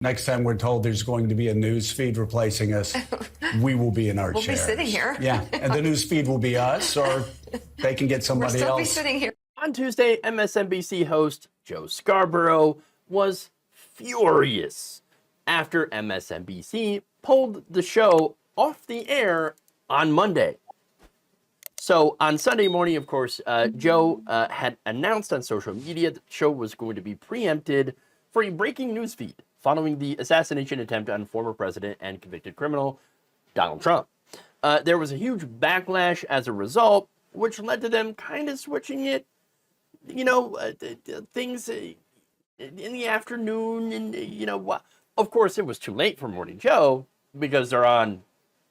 Next time we're told there's going to be a news feed replacing us, we will be in our chairs. We'll be sitting here. Yeah, and the news feed will be us, or they can get somebody else. We'll still be sitting here. On Tuesday, MSNBC host Joe Scarborough was furious after MSNBC pulled the show off the air on Monday. So on Sunday morning, of course, Joe had announced on social media that the show was going to be preempted for a breaking news feed following the assassination attempt on former president and convicted criminal Donald Trump. There was a huge backlash as a result, which led to them kind of switching it, things in the afternoon. And, of course, it was too late for Morning Joe because they're on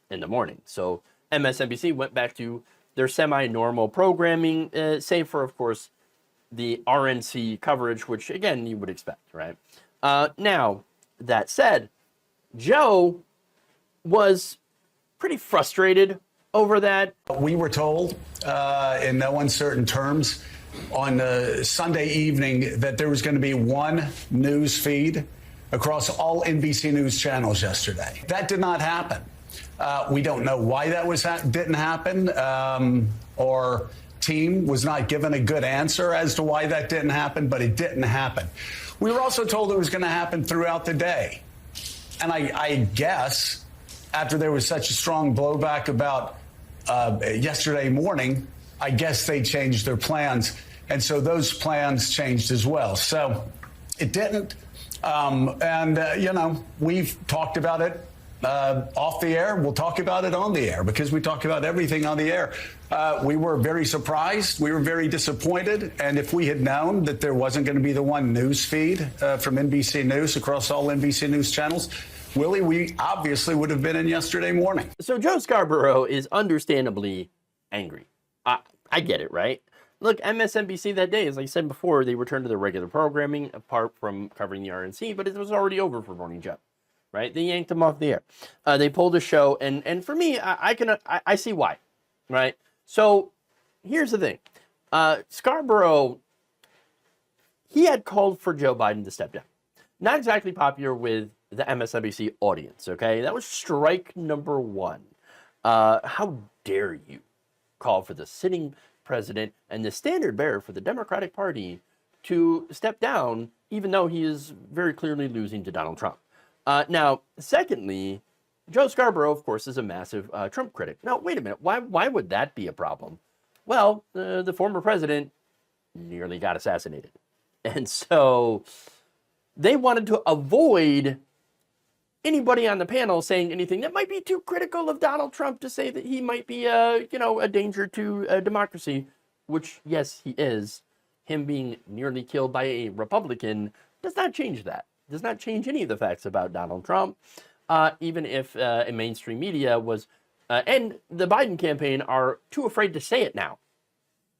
in the morning. So MSNBC went back to their semi-normal programming, save for, of course, the RNC coverage, which, again, you would expect, right? Now, that said, Joe was pretty frustrated over that. We were told in no uncertain terms on Sunday evening that there was going to be one news feed across all NBC News channels yesterday. That did not happen. We don't know why that didn't happen. Our team was not given a good answer as to why that didn't happen, but it didn't happen. We were also told it was going to happen throughout the day. And I guess after there was such a strong blowback about yesterday morning, I guess they changed their plans. And so those plans changed as well. So it didn't. We've talked about it off the air. We'll talk about it on the air because we talk about everything on the air. We were very surprised. We were very disappointed. And if we had known that there wasn't going to be the one news feed from NBC News across all NBC News channels, Willie, we obviously would have been in yesterday morning. So Joe Scarborough is understandably angry. I get it, right? Look, MSNBC that day, as I said before, they returned to their regular programming apart from covering the RNC, but it was already over for Morning Joe. Right? They yanked him off the air. They pulled a show, and for me, I see why, right? So here's the thing. Scarborough, he had called for Joe Biden to step down. Not exactly popular with the MSNBC audience, okay? That was strike number one. How dare you call for the sitting president and the standard bearer for the Democratic Party to step down, even though he is very clearly losing to Donald Trump. Now, secondly, Joe Scarborough, of course, is a massive Trump critic. Now, wait a minute. Why would that be a problem? Well, the former president nearly got assassinated. And so they wanted to avoid anybody on the panel saying anything that might be too critical of Donald Trump to say that he might be a danger to democracy, which, yes, he is. Him being nearly killed by a Republican does not change that. Does not change any of the facts about Donald Trump, even if a mainstream media was, and the Biden campaign are too afraid to say it now.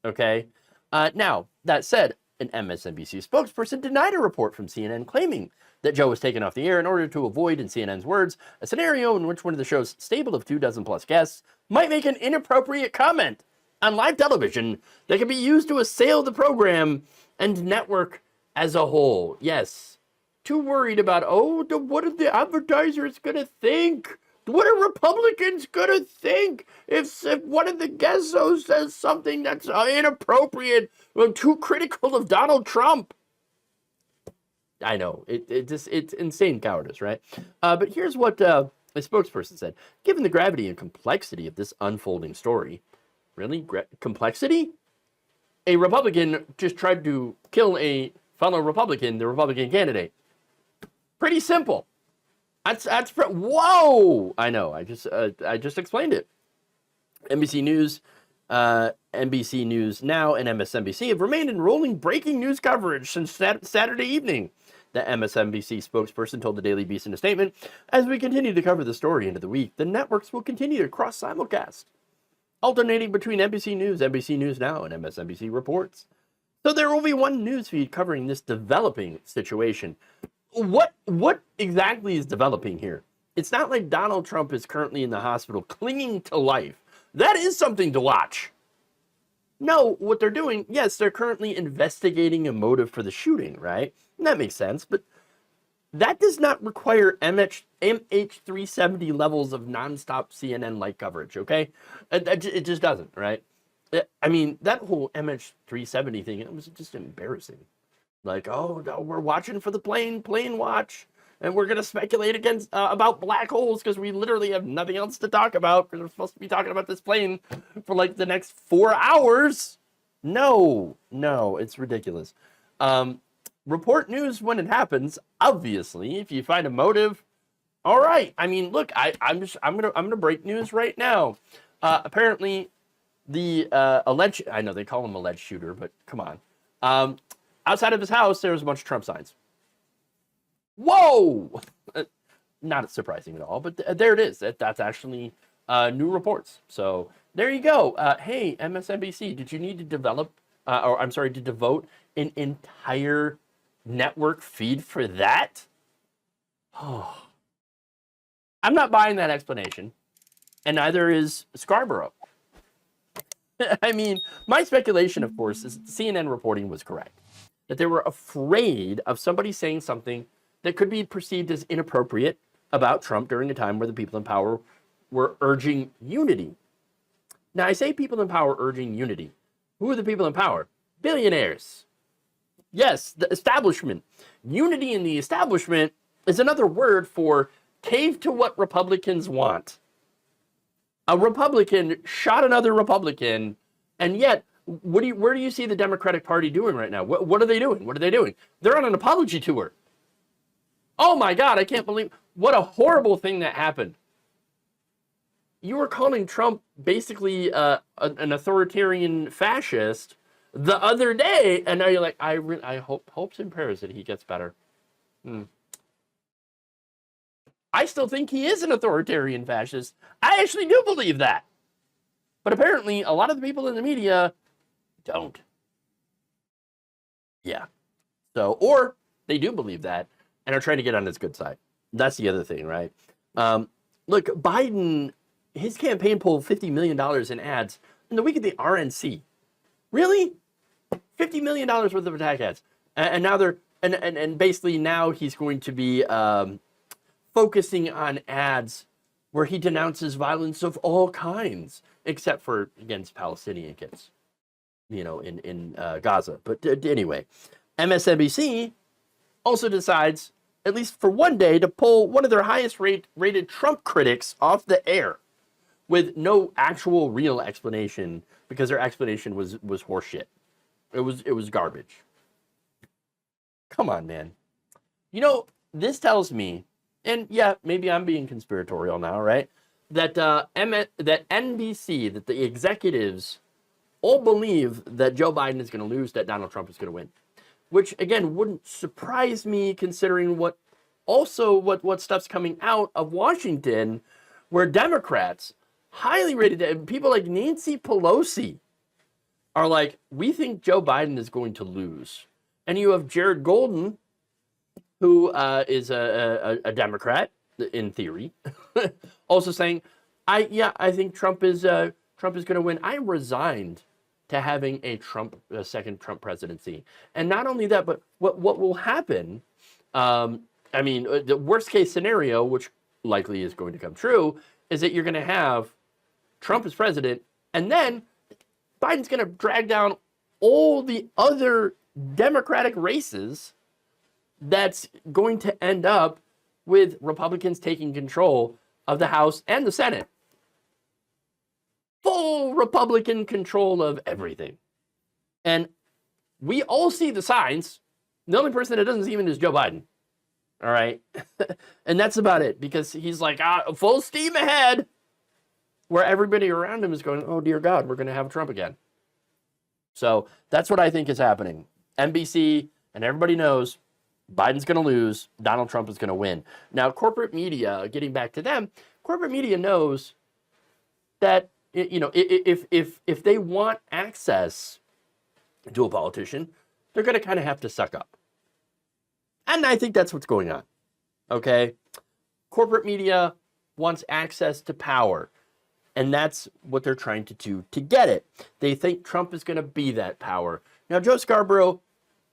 Okay? Now, that said, an MSNBC spokesperson denied a report from CNN claiming that Joe was taken off the air in order to avoid, in CNN's words, a scenario in which one of the show's stable of 24 plus guests might make an inappropriate comment on live television that could be used to assail the program and network as a whole. Yes. Too worried about, what are the advertisers going to think? What are Republicans going to think if one of the guest hosts says something that's inappropriate or too critical of Donald Trump? I know, it's insane cowardice, right? But here's what a spokesperson said. Given the gravity and complexity of this unfolding story, really? Complexity? A Republican just tried to kill a fellow Republican, the Republican candidate. Pretty simple. Whoa! I know. I just explained it. NBC News, NBC News Now, and MSNBC have remained in rolling breaking news coverage since Saturday evening. The MSNBC spokesperson told the Daily Beast in a statement, "As we continue to cover the story into the week, the networks will continue to cross simulcast, alternating between NBC News Now, and MSNBC reports. So there will be one news feed covering this developing situation." What exactly is developing here? It's not like Donald Trump is currently in the hospital clinging to life. That is something to watch. No, what they're doing, yes, they're currently investigating a motive for the shooting, right? And that makes sense, but that does not require MH370 levels of nonstop CNN-like coverage, okay? It just doesn't, right? I mean, that whole MH370 thing, it was just embarrassing. Like, oh, no, we're watching for the plane watch, and we're going to speculate about black holes because we literally have nothing else to talk about because we're supposed to be talking about this plane for like the next 4 hours. No, it's ridiculous. Report news when it happens. Obviously, if you find a motive, all right. I mean, look, I'm gonna break news right now. Apparently, the alleged, I know they call him alleged shooter, but come on. Outside of his house, there was a bunch of Trump signs. Whoa! Not surprising at all, but there it is. That's actually new reports. So there you go. Hey, MSNBC, did you need to develop, to devote an entire network feed for that? Oh, I'm not buying that explanation, and neither is Scarborough. I mean, my speculation, of course, is CNN reporting was correct. That they were afraid of somebody saying something that could be perceived as inappropriate about Trump during a time where the people in power were urging unity. Now, I say people in power urging unity. Who are the people in power? Billionaires. Yes, the establishment. Unity in the establishment is another word for cave to what Republicans want. A Republican shot another Republican, and yet, where do you see the Democratic Party doing right now? What are they doing? What are they doing? They're on an apology tour. Oh my God, I can't believe, what a horrible thing that happened. You were calling Trump basically an authoritarian fascist the other day, and now you're like, I hopes and prayers that he gets better. I still think he is an authoritarian fascist. I actually do believe that. But apparently, a lot of the people in the media don't. Yeah. So, or they do believe that and are trying to get on his good side. That's the other thing, right? Look, Biden, his campaign pulled $50 million in ads in the week of the RNC. Really? $50 million worth of attack ads. And now they're, and basically now he's going to be focusing on ads where he denounces violence of all kinds, except for against Palestinian kids, you know, in Gaza. But anyway, MSNBC also decides, at least for one day, to pull one of their highest rated Trump critics off the air with no actual real explanation, because their explanation was horseshit. It was garbage. Come on, man. You know, this tells me, and yeah, maybe I'm being conspiratorial now, right? That that NBC, that the executives all believe that Joe Biden is going to lose, that Donald Trump is going to win. Which, again, wouldn't surprise me considering what stuff's coming out of Washington, where Democrats, highly rated, people like Nancy Pelosi, are like, we think Joe Biden is going to lose. And you have Jared Golden, who is a Democrat, in theory, also saying, I think Trump is going to win. I resigned to having a second Trump presidency. And not only that, but what will happen, I mean, the worst case scenario, which likely is going to come true, is that you're going to have Trump as president, and then Biden's going to drag down all the other Democratic races that's going to end up with Republicans taking control of the House and the Senate. Full Republican control of everything. And we all see the signs. The only person that doesn't see them is Joe Biden. All right? And that's about it, because he's like, full steam ahead, where everybody around him is going, oh, dear God, we're going to have Trump again. So that's what I think is happening. NBC and everybody knows Biden's going to lose, Donald Trump is going to win. Now, corporate media, getting back to them, corporate media knows that, you know, if they want access to a politician, they're going to kind of have to suck up. And I think that's what's going on. Okay? Corporate media wants access to power. And that's what they're trying to do to get it. They think Trump is going to be that power. Now, Joe Scarborough,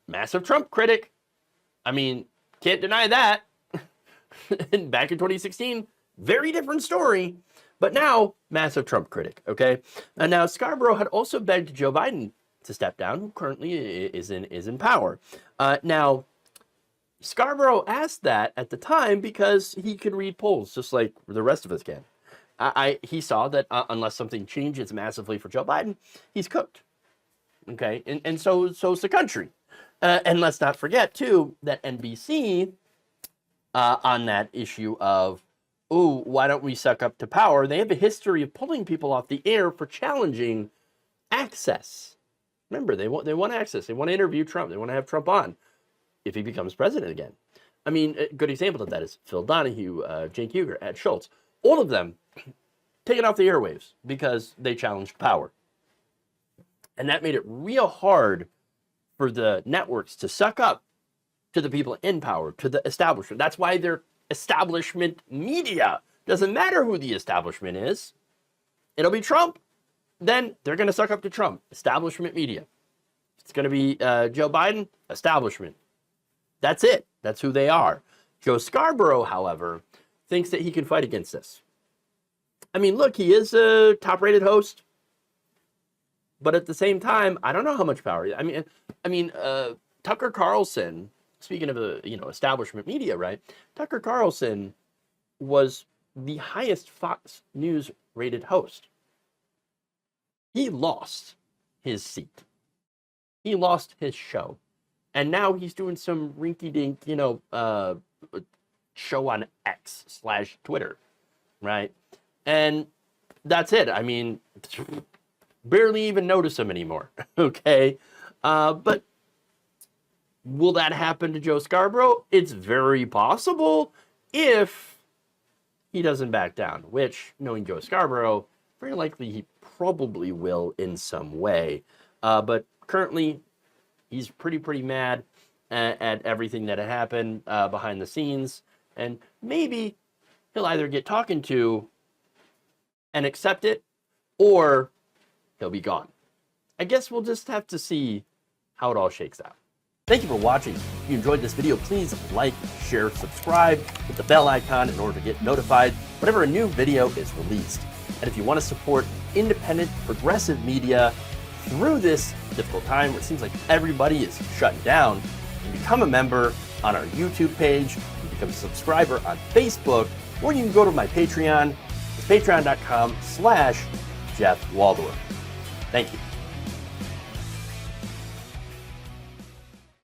massive Trump critic. I mean, can't deny that. And back in 2016, very different story. But now, massive Trump critic, okay? And now Scarborough had also begged Joe Biden to step down, who currently is in power. Now, Scarborough asked that at the time because he can read polls just like the rest of us can. He saw that unless something changes massively for Joe Biden, he's cooked. Okay, and so is the country. And let's not forget too that NBC on that issue of, oh, why don't we suck up to power? They have a history of pulling people off the air for challenging access. Remember, they want access. They want to interview Trump. They want to have Trump on if he becomes president again. I mean, a good example of that is Phil Donahue, Cenk Uygur, Ed Schultz. All of them taken off the airwaves because they challenged power. And that made it real hard for the networks to suck up to the people in power, to the establishment. That's why they're establishment media. Doesn't matter who the establishment is. It'll be Trump. Then they're going to suck up to Trump. Establishment media. It's going to be Joe Biden, establishment. That's it. That's who they are. Joe Scarborough, however, thinks that he can fight against this. I mean, look, he is a top-rated host. But at the same time, I don't know how much power. I mean, Tucker Carlson, speaking of establishment media, right? Tucker Carlson was the highest Fox News rated host. He lost his seat. He lost his show. And now he's doing some rinky-dink, show on X/Twitter, right? And that's it. I mean, barely even notice him anymore, okay? But will that happen to Joe Scarborough? It's very possible if he doesn't back down, which, knowing Joe Scarborough, very likely he probably will in some way. But currently, he's pretty mad at everything that had happened behind the scenes. And maybe he'll either get talking to and accept it, or he'll be gone. I guess we'll just have to see how it all shakes out. Thank you for watching. If you enjoyed this video, please like, share, subscribe, hit the bell icon in order to get notified whenever a new video is released. And if you want to support independent, progressive media through this difficult time where it seems like everybody is shutting down, you can become a member on our YouTube page, you can become a subscriber on Facebook, or you can go to my Patreon. It's patreon.com/Jeff Waldorf. Thank you.